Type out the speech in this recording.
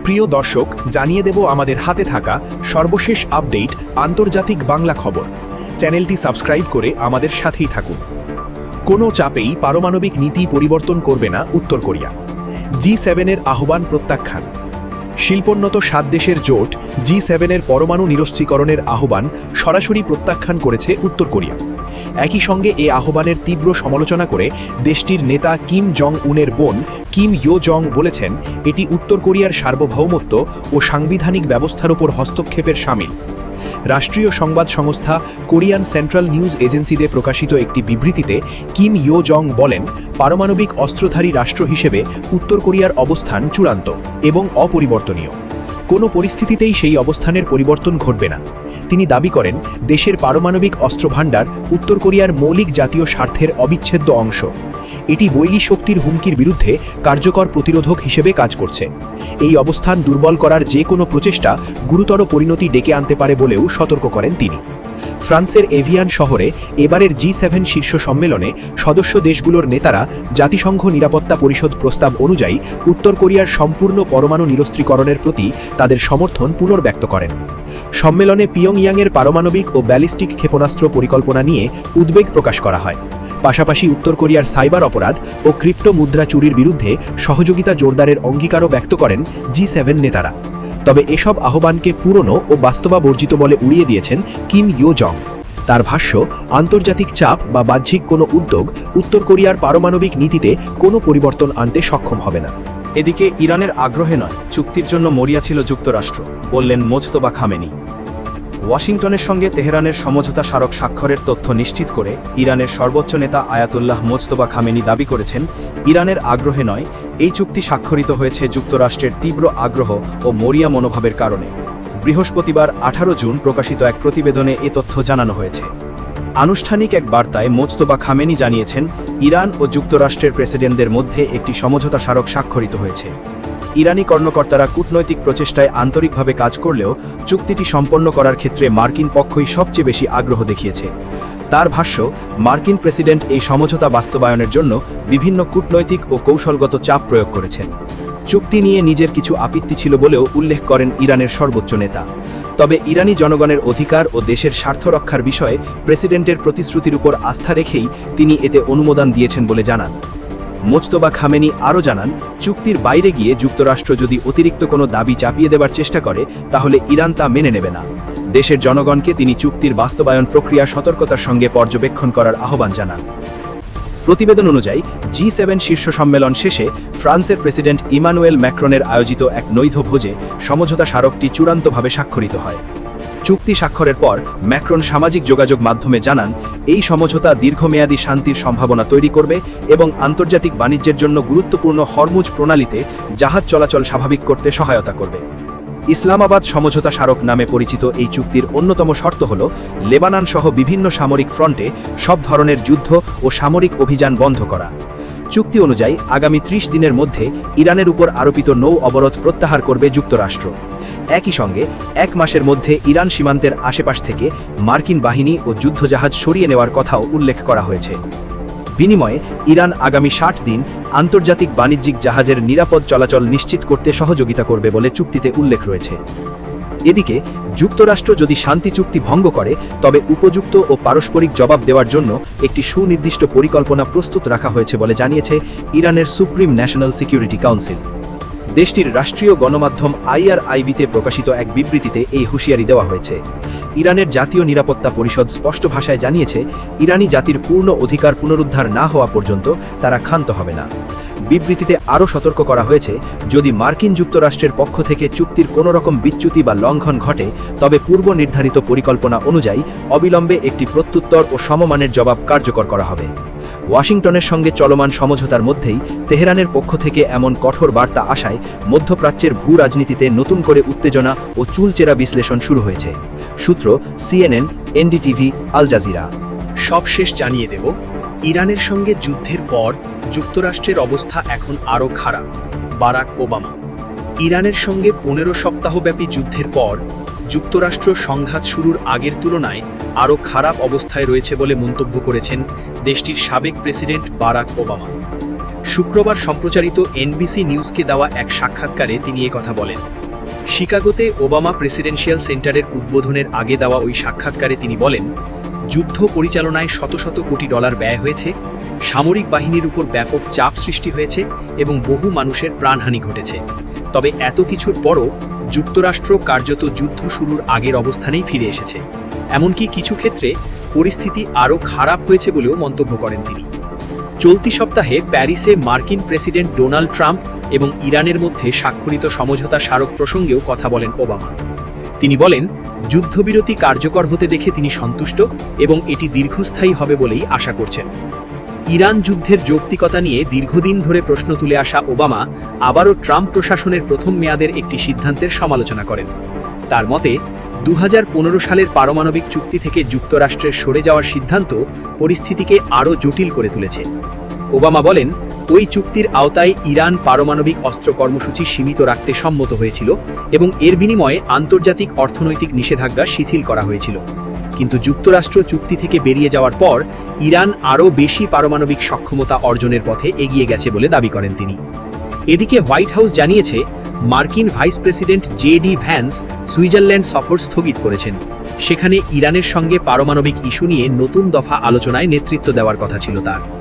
প্রিয় দর্শক, জানিয়ে দেব আমাদের হাতে থাকা সর্বশেষ আপডেট আন্তর্জাতিক বাংলা খবর। চ্যানেলটি সাবস্ক্রাইব করে আমাদের সাথেই থাকুন। কোনো চাপেই পারমাণবিক নীতি পরিবর্তন করবে না উত্তর কোরিয়া। G7-এর আহ্বান প্রত্যাখ্যান। শিল্পোন্নত 7 দেশের জোট G7-এর পরমাণু নিরস্ত্রীকরণের আহ্বান সরাসরি প্রত্যাখ্যান করেছে উত্তর কোরিয়া। একই সঙ্গে এ আহ্বানের তীব্র সমালোচনা করে দেশটির নেতা কিম জং উনের বোন কিম ইয়ো জং বলেছেন, এটি উত্তর কোরিয়ার সার্বভৌমত্ব ও সাংবিধানিক ব্যবস্থার উপর হস্তক্ষেপের শামিল। রাষ্ট্রীয় সংবাদ সংস্থা কোরিয়ান সেন্ট্রাল নিউজ এজেন্সিতে প্রকাশিত একটি বিবৃতিতে কিম ইয়ো জং বলেন, পারমাণবিক অস্ত্রধারী রাষ্ট্র হিসেবে উত্তর কোরিয়ার অবস্থান চূড়ান্ত এবং অপরিবর্তনীয়। কোনো পরিস্থিতিতেই সেই অবস্থানের পরিবর্তন ঘটবে না। তিনি দাবি করেন, দেশের পারমাণবিক অস্ত্রভাণ্ডার উত্তর কোরিয়ার মৌলিক জাতীয় স্বার্থের অবিচ্ছেদ্য অংশ। এটি বৈরী শক্তির হুমকির বিরুদ্ধে কার্যকর প্রতিরোধক হিসেবে কাজ করছে। এই অবস্থান দুর্বল করার যে কোনো প্রচেষ্টা গুরুতর পরিণতি ডেকে আনতে পারে বলেও সতর্ক করেন তিনি। ফ্রান্সের এভিয়ান শহরে এবারের G7 শীর্ষ সম্মেলনে সদস্য দেশগুলোর নেতারা জাতিসংঘ নিরাপত্তা পরিষদ প্রস্তাব অনুযায়ী উত্তর কোরিয়ার সম্পূর্ণ পরমাণু নিরস্ত্রীকরণের প্রতি তাদের সমর্থন পুনর্ব্যক্ত করেন। সম্মেলনে পিয়ংইয়াংয়ের পারমাণবিক ও ব্যালিস্টিক ক্ষেপণাস্ত্র পরিকল্পনা নিয়ে উদ্বেগ প্রকাশ করা হয়। পাশাপাশি উত্তর কোরিয়ার সাইবার অপরাধ ও ক্রিপ্টো মুদ্রা চুরির বিরুদ্ধে সহযোগিতা জোরদারের অঙ্গীকারও ব্যক্ত করেন G7 নেতারা। তবে এসব আহ্বানকে পুরনো ও বাস্তবাবর্জিত বলে উড়িয়ে দিয়েছেন কিম ইয়ো জং। তার ভাষ্য, আন্তর্জাতিক চাপ বা বাহ্যিক কোনো উদ্যোগ উত্তর কোরিয়ার পারমাণবিক নীতিতে কোনো পরিবর্তন আনতে সক্ষম হবে না। এদিকে ইরানের আগ্রহে নয়, চুক্তির জন্য মরিয়া ছিল যুক্তরাষ্ট্র, বললেন মোজতবা খামেনি। ওয়াশিংটনের সঙ্গে তেহরানের সমঝোতা স্মারক স্বাক্ষরের তথ্য নিশ্চিত করে ইরানের সর্বোচ্চ নেতা আয়াতুল্লাহ মোজতবা খামেনি দাবি করেছেন, ইরানের আগ্রহে নয়, এই চুক্তি স্বাক্ষরিত হয়েছে যুক্তরাষ্ট্রের তীব্র আগ্রহ ও মরিয়া মনোভাবের কারণে। বৃহস্পতিবার 18 জুন প্রকাশিত এক প্রতিবেদনে এ তথ্য জানানো হয়েছে। আনুষ্ঠানিক এক বার্তায় মোজতবা খামেনি জানিয়েছেন, ইরান ও যুক্তরাষ্ট্রের প্রেসিডেন্টদের মধ্যে একটি সমঝোতা স্মারক স্বাক্ষরিত হয়েছে। ইরানি কর্মকর্তারা কূটনৈতিক প্রচেষ্টায় আন্তরিকভাবে কাজ করলেও চুক্তিটি সম্পন্ন করার ক্ষেত্রে মার্কিন পক্ষই সবচেয়ে বেশি আগ্রহ দেখিয়েছে। তার ভাষ্য, মার্কিন প্রেসিডেন্ট এই সমঝোতা বাস্তবায়নের জন্য বিভিন্ন কূটনৈতিক ও কৌশলগত চাপ প্রয়োগ করেছেন। চুক্তি নিয়ে নিজের কিছু আপত্তি ছিল বলেও উল্লেখ করেন ইরানের সর্বোচ্চ নেতা। তবে ইরানি জনগণের অধিকার ও দেশের স্বার্থ রক্ষার বিষয়ে প্রেসিডেন্টের প্রতিশ্রুতির উপর আস্থা রেখেই তিনি এতে অনুমোদন দিয়েছেন বলে জানান। মোজতবা খামেনি আরও জানান, চুক্তির বাইরে গিয়ে যুক্তরাষ্ট্র যদি অতিরিক্ত কোনো দাবি চাপিয়ে দেবার চেষ্টা করে তাহলে ইরান তা মেনে নেবে না। দেশের জনগণকে তিনি চুক্তির বাস্তবায়ন প্রক্রিয়া সতর্কতার সঙ্গে পর্যবেক্ষণ করার আহ্বান জানান। প্রতিবেদন অনুযায়ী G7 শীর্ষ সম্মেলন শেষে ফ্রান্সের প্রেসিডেন্ট ইমানুয়েল ম্যাক্রনের আয়োজিত এক নৈধ ভোজে সমঝোতা স্মারকটি চূড়ান্তভাবে স্বাক্ষরিত হয়। চুক্তি স্বাক্ষরের পর ম্যাক্রন সামাজিক যোগাযোগ মাধ্যমে জানান, এই সমঝোতা দীর্ঘমেয়াদী শান্তির সম্ভাবনা তৈরি করবে এবং আন্তর্জাতিক বাণিজ্যের জন্য গুরুত্বপূর্ণ হরমুজ প্রণালীতে জাহাজ চলাচল স্বাভাবিক করতে সহায়তা করবে। ইসলামাবাদ সমঝোতা স্মারক নামে পরিচিত এই চুক্তির অন্যতম শর্ত হল লেবানন সহ বিভিন্ন সামরিক ফ্রন্টে সব ধরনের যুদ্ধ ও সামরিক অভিযান বন্ধ করা। চুক্তি অনুযায়ী আগামী 30 দিনের মধ্যে ইরানের উপর আরোপিত নৌ অবরোধ প্রত্যাহার করবে যুক্তরাষ্ট্র। একই সঙ্গে 1 মাসের মধ্যে ইরান সীমান্তের আশেপাশ থেকে মার্কিন বাহিনী ও যুদ্ধজাহাজ সরিয়ে নেওয়ার কথাও উল্লেখ করা হয়েছে। বিনিময়ে ইরান আগামী 60 দিন আন্তর্জাতিক বাণিজ্যিক জাহাজের নিরাপদ চলাচল নিশ্চিত করতে সহযোগিতা করবে বলে চুক্তিতে উল্লেখ রয়েছে। এদিকে যুক্তরাষ্ট্র যদি শান্তি চুক্তি ভঙ্গ করে তবে উপযুক্ত ও পারস্পরিক জবাব দেওয়ার জন্য একটি সুনির্দিষ্ট পরিকল্পনা প্রস্তুত রাখা হয়েছে বলে জানিয়েছে ইরানের সুপ্রিম ন্যাশনাল সিকিউরিটি কাউন্সিল। দেশটির রাষ্ট্রীয় গণমাধ্যম IRIB-তে প্রকাশিত এক বিবৃতিতে এই হুঁশিয়ারি দেওয়া হয়েছে। ইরানের জাতীয় নিরাপত্তা পরিষদ স্পষ্ট ভাষায় জানিয়েছে, ইরানি জাতির পূর্ণ অধিকার পুনরুদ্ধার না হওয়া পর্যন্ত তারা ক্ষান্ত হবে না। বিবৃতিতে আরও সতর্ক করা হয়েছে, যদি মার্কিন যুক্তরাষ্ট্রের পক্ষ থেকে চুক্তির কোনো রকম বিচ্যুতি বা লঙ্ঘন ঘটে তবে পূর্ব নির্ধারিত পরিকল্পনা অনুযায়ী অবিলম্বে একটি প্রত্যুত্তর ও সমমানের জবাব কার্যকর করা হবে। ওয়াশিংটনের সঙ্গে চলমান সমঝোতার মধ্যেই তেহরানের পক্ষ থেকে এমন কঠোর বার্তা আসায় মধ্যপ্রাচ্যের ভূ রাজনীতিতে নতুন করে উত্তেজনা ও চুলচেরা বিশ্লেষণ শুরু হয়েছে। সূত্র CNN, NDTV, আল জাজিরা। সবশেষ জানিয়ে দেব, ইরানের সঙ্গে যুদ্ধের পর যুক্তরাষ্ট্রের অবস্থা এখন আরও খারাপ। Barack Obama. ইরানের সঙ্গে 15 সপ্তাহব্যাপী যুদ্ধের পর যুক্তরাষ্ট্র সংঘাত শুরুর আগের তুলনায় আরও খারাপ অবস্থায় রয়েছে বলে মন্তব্য করেছেন দেশটির সাবেক প্রেসিডেন্ট বারাক ওবামা। শুক্রবার সম্প্রচারিত এনবিসি নিউজকে দেওয়া এক সাক্ষাৎকারে তিনি কথা বলেন। শিকাগোতে ওবামা প্রেসিডেন্সিয়াল সেন্টারের উদ্বোধনের আগে দেওয়া ওই সাক্ষাৎকারে তিনি বলেন, যুদ্ধ পরিচালনায় শত শত কোটি ডলার ব্যয় হয়েছে, সামরিক বাহিনীর উপর ব্যাপক চাপ সৃষ্টি হয়েছে এবং বহু মানুষের প্রাণহানি ঘটেছে। তবে এত কিছুর পরও যুক্তরাষ্ট্র কার্যত যুদ্ধ শুরুর আগের অবস্থানেই ফিরে এসেছে। এমনকি কিছু ক্ষেত্রে পরিস্থিতি আরও খারাপ হয়েছে বলেও মন্তব্য করেন তিনি। চলতি সপ্তাহে প্যারিসে মার্কিন প্রেসিডেন্ট ডোনাল্ড ট্রাম্প এবং ইরানের মধ্যে স্বাক্ষরিত সমঝোতা স্মারক প্রসঙ্গেও কথা বলেন ওবামা। তিনি বলেন, যুদ্ধবিরতি কার্যকর হতে দেখে তিনি সন্তুষ্ট এবং এটি দীর্ঘস্থায়ী হবে বলেই আশা করছেন। ইরান যুদ্ধের যৌক্তিকতা নিয়ে দীর্ঘদিন ধরে প্রশ্ন তুলে আসা ওবামা আবারও ট্রাম্প প্রশাসনের প্রথম মেয়াদের একটি সিদ্ধান্তের সমালোচনা করেন। তার মতে 2015 সালের পারমাণবিক চুক্তি থেকে যুক্তরাষ্ট্রের সরে যাওয়ার সিদ্ধান্ত পরিস্থিতিকে আরও জটিল করে তুলেছে। ওবামা বলেন, ওই চুক্তির আওতায় ইরান পারমাণবিক অস্ত্র কর্মসূচি সীমিত রাখতে সম্মত হয়েছিল এবং এর বিনিময়ে আন্তর্জাতিক অর্থনৈতিক নিষেধাজ্ঞা শিথিল করা হয়েছিল। কিন্তু যুক্তরাষ্ট্র চুক্তি থেকে বেরিয়ে যাওয়ার পর ইরান আরও বেশি পারমাণবিক সক্ষমতা অর্জনের পথে এগিয়ে গেছে বলে দাবি করেন তিনি। এদিকে হোয়াইট হাউস জানিয়েছে, মার্কিন vice president J.D.. Vance Switzerland সফর স্থগিত করেছেন। সেখানে ইরানের সঙ্গে পারমাণবিক ইস্যু নিয়ে নতুন দফা আলোচনায় নেতৃত্ব দেওয়ার কথা ছিল তার।